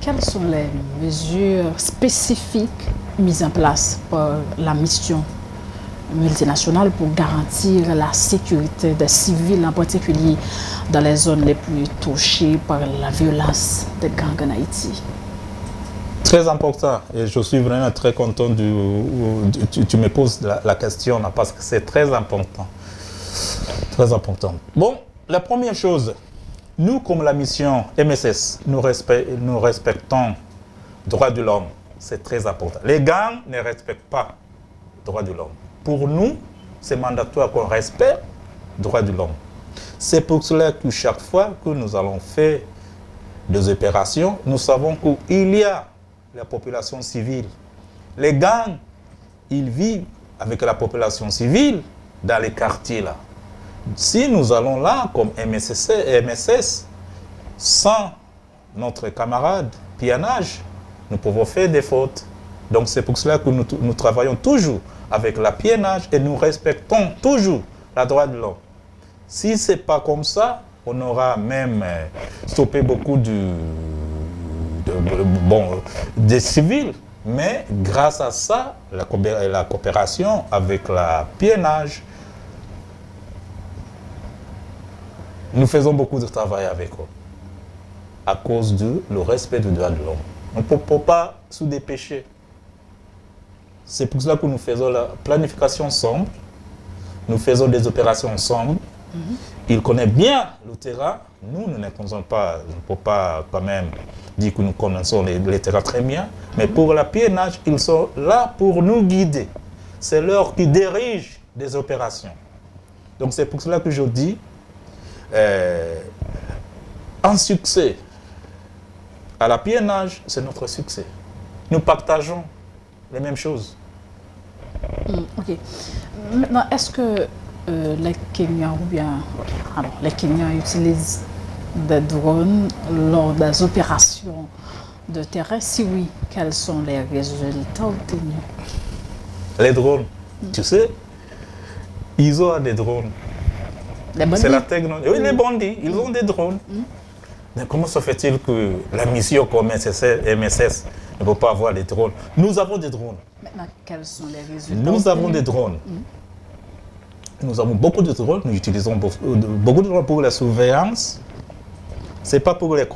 quelles sont les mesures spécifiques mises en place par la mission multinationale pour garantir la sécurité des civils, en particulier dans les zones les plus touchées par la violence des gangs en Haïti? Très important, et je suis vraiment très content tu me poses la question là, parce que c'est très important. Très important. Bon, la première chose, nous comme la mission MSS, nous respectons les droits de l'homme. C'est très important. Les gangs ne respectent pas les droits de l'homme. Pour nous, c'est mandatoire qu'on respecte les droits de l'homme. C'est pour cela que chaque fois que nous allons faire des opérations, nous savons qu'il y a la population civile. Les gangs, ils vivent avec la population civile dans les quartiers là. Si nous allons là, comme MSS, sans notre camarade pianage, nous pouvons faire des fautes. Donc c'est pour cela que nous travaillons toujours avec la pianage et nous respectons toujours les droits de l'homme. Si ce n'est pas comme ça, on aura même stoppé beaucoup des civils. Mais grâce à ça, la coopération avec la pianage, nous faisons beaucoup de travail avec eux à cause du respect des droits de l'homme. On ne peut pas se dépêcher. C'est pour cela que nous faisons la planification ensemble, nous faisons des opérations ensemble. Ils connaissent bien le terrain. Nous ne connaissons pas, je ne peux pas quand même dire que nous connaissons les terrains très bien, mais pour la piénage, ils sont là pour nous guider. C'est leur qui dirige des opérations. Donc c'est pour cela que je dis, un succès à la piénage, c'est notre succès. Nous partageons les mêmes choses. Ok. Maintenant, est-ce que les Kenyans ou bien les Kenyans utilisent des drones lors des opérations de terrain? Si oui, quels sont les résultats obtenus? Les drones, tu sais, ils ont des drones. C'est la technologie. Oui, les bandits, ils ont des drones. Mais comment se fait-il que la mission comme MSS ne peut pas avoir des drones? Nous avons des drones. Maintenant, quels sont les résultats? Nous avons des drones. Nous avons beaucoup de drones. Nous utilisons beaucoup de drones pour la surveillance. Ce n'est pas pour les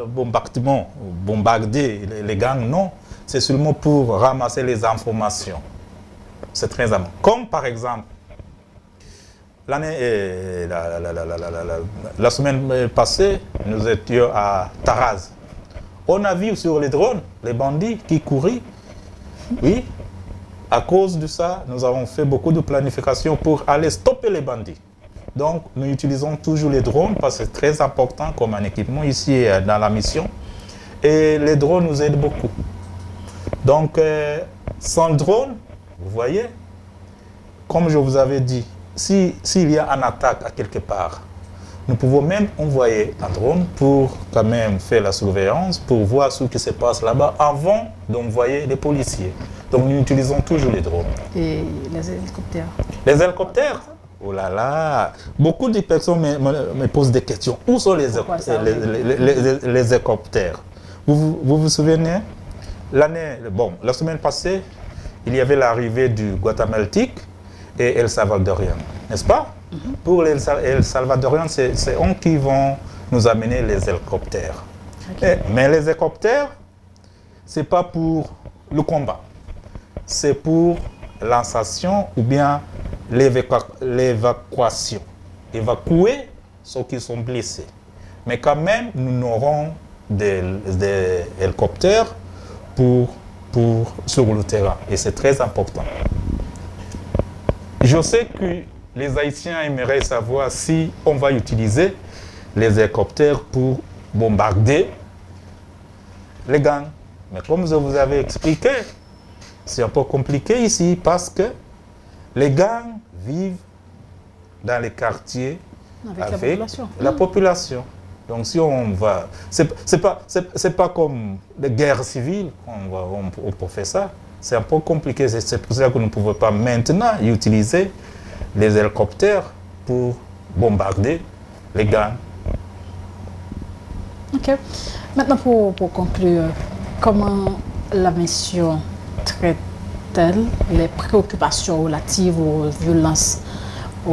bombardements, bombarder les gangs, non. C'est seulement pour ramasser les informations. C'est très important. Comme par exemple, la semaine passée, nous étions à Taraz. On a vu sur les drones les bandits qui couraient. Oui, à cause de ça, nous avons fait beaucoup de planification pour aller stopper les bandits. Donc, nous utilisons toujours les drones parce que c'est très important comme un équipement ici dans la mission. Et les drones nous aident beaucoup. Donc, sans drone, vous voyez, comme je vous avais dit, s'il y a une attaque à quelque part, nous pouvons même envoyer un drone pour quand même faire la surveillance, pour voir ce qui se passe là-bas avant d'envoyer les policiers. Donc nous utilisons toujours les drones. Et les hélicoptères? Les hélicoptères? Oh là là! Beaucoup de personnes me posent des questions. Où sont les hélicoptères? Vous souvenez? La semaine passée, il y avait l'arrivée du guatémaltique et El Salvadorien, n'est-ce pas? Pour les El Salvadoriens, c'est eux qui vont nous amener les hélicoptères. Okay. Mais les hélicoptères, ce n'est pas pour le combat. C'est pour l'instation ou bien l'évacuation. Évacuer ceux qui sont blessés. Mais quand même, nous aurons des hélicoptères sur le terrain. Et c'est très important. Je sais que les Haïtiens aimeraient savoir si on va utiliser les hélicoptères pour bombarder les gangs. Mais comme je vous avais expliqué, c'est un peu compliqué ici parce que les gangs vivent dans les quartiers avec la population. Donc si on va... C'est pas comme les guerres civiles on peut faire ça. C'est un peu compliqué. C'est pour ça que nous ne pouvons pas maintenant utiliser les hélicoptères pour bombarder les gangs. OK. Maintenant, pour conclure, comment la mission traite-t-elle les préoccupations relatives aux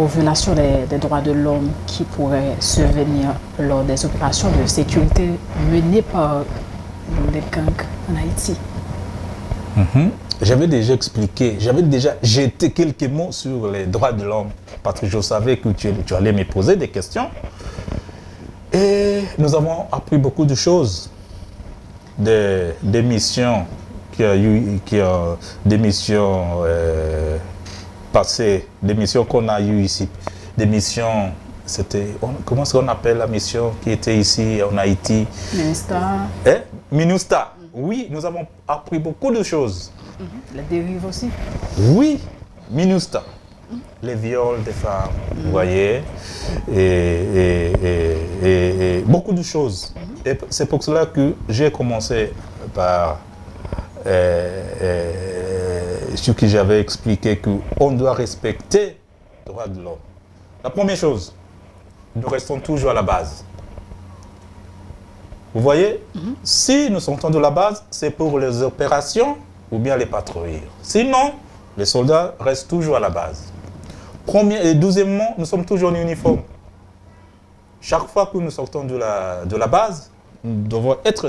violations des droits de l'homme qui pourraient survenir lors des opérations de sécurité menées par les gangs en Haïti? J'avais déjà expliqué, j'avais déjà jeté quelques mots sur les droits de l'homme parce que je savais que tu allais me poser des questions. Et nous avons appris beaucoup de choses, des missions des missions passées, des missions qu'on a eues ici, des missions, comment est-ce qu'on appelle la mission qui était ici en Haïti? MINUSTAH. MINUSTAH. Oui, nous avons appris beaucoup de choses. Les dérives aussi. Oui, MINUSTAH. Les viols des femmes, vous voyez, et beaucoup de choses. Et c'est pour cela que j'ai commencé par ce que j'avais expliqué, qu'on doit respecter les droits de l'homme. La première chose, nous restons toujours à la base. Vous voyez, si nous sortons de la base, c'est pour les opérations ou bien les patrouilles. Sinon, les soldats restent toujours à la base. Et deuxièmement, nous sommes toujours en uniforme. Chaque fois que nous sortons de la base, nous devons être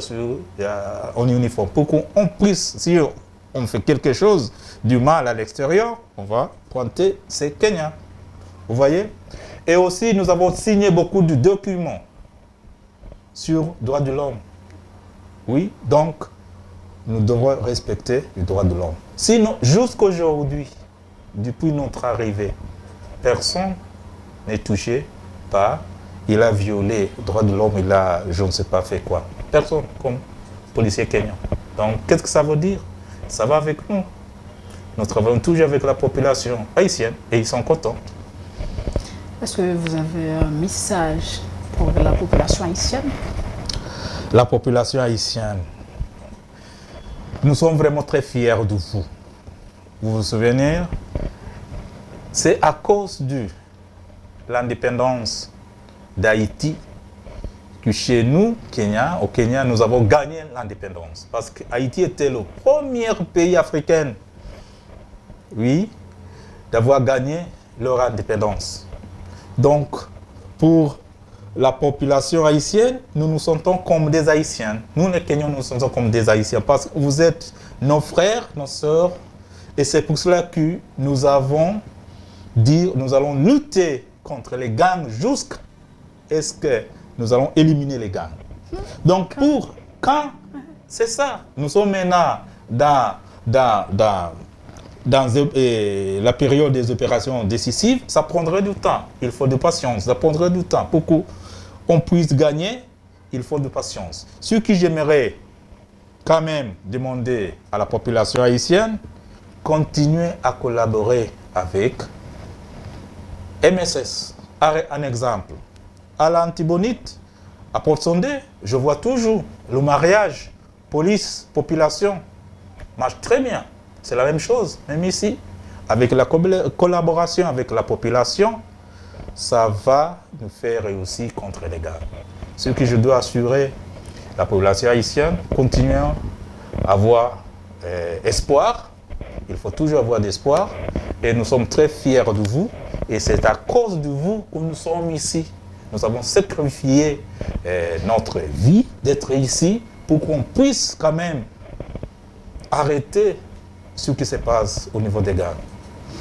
en uniforme pour qu'on puisse, si on fait quelque chose du mal à l'extérieur, on va pointer ces Kenyans. Vous voyez? Et aussi, nous avons signé beaucoup de documents sur les droits de l'homme. Oui, donc, nous devons respecter les droits de l'homme. Sinon, jusqu'aujourd'hui, depuis notre arrivée, personne n'est touché par, il a violé les droits de l'homme, il a, je ne sais pas fait quoi. Personne, comme policier kenyan. Donc, qu'est-ce que ça veut dire? Ça va avec nous. Nous travaillons toujours avec la population haïtienne et ils sont contents. Est-ce que vous avez un message pour la population haïtienne? La population haïtienne, nous sommes vraiment très fiers de vous. Vous vous souvenez? C'est à cause de l'indépendance d'Haïti que chez nous, au Kenya, nous avons gagné l'indépendance. Parce que Haïti était le premier pays africain, oui, d'avoir gagné leur indépendance. Donc, pour la population haïtienne, nous nous sentons comme des Haïtiens. Nous, les Kenyans, nous nous sentons comme des Haïtiens parce que vous êtes nos frères, nos sœurs. Et c'est pour cela que nous allons lutter contre les gangs jusqu'à ce que nous allons éliminer les gangs. Donc, c'est ça. Nous sommes maintenant dans la période des opérations décisives. Ça prendrait du temps. Il faut de patience. Ça prendrait du temps. Pour qu'on puisse gagner, il faut de patience. Ce que j'aimerais quand même demander à la population haïtienne, continuer à collaborer avec MSS. Un exemple. À l'Antibonite, à Port-Sondé, je vois toujours le mariage, police, population, marche très bien. C'est la même chose, même ici. Avec la collaboration avec la population, ça va nous faire réussir contre les gangs. Ce que je dois assurer la population haïtienne, continuons à avoir espoir. Il faut toujours avoir d'espoir. Et nous sommes très fiers de vous. Et c'est à cause de vous que nous sommes ici. Nous avons sacrifié notre vie d'être ici pour qu'on puisse quand même arrêter ce qui se passe au niveau des gangs.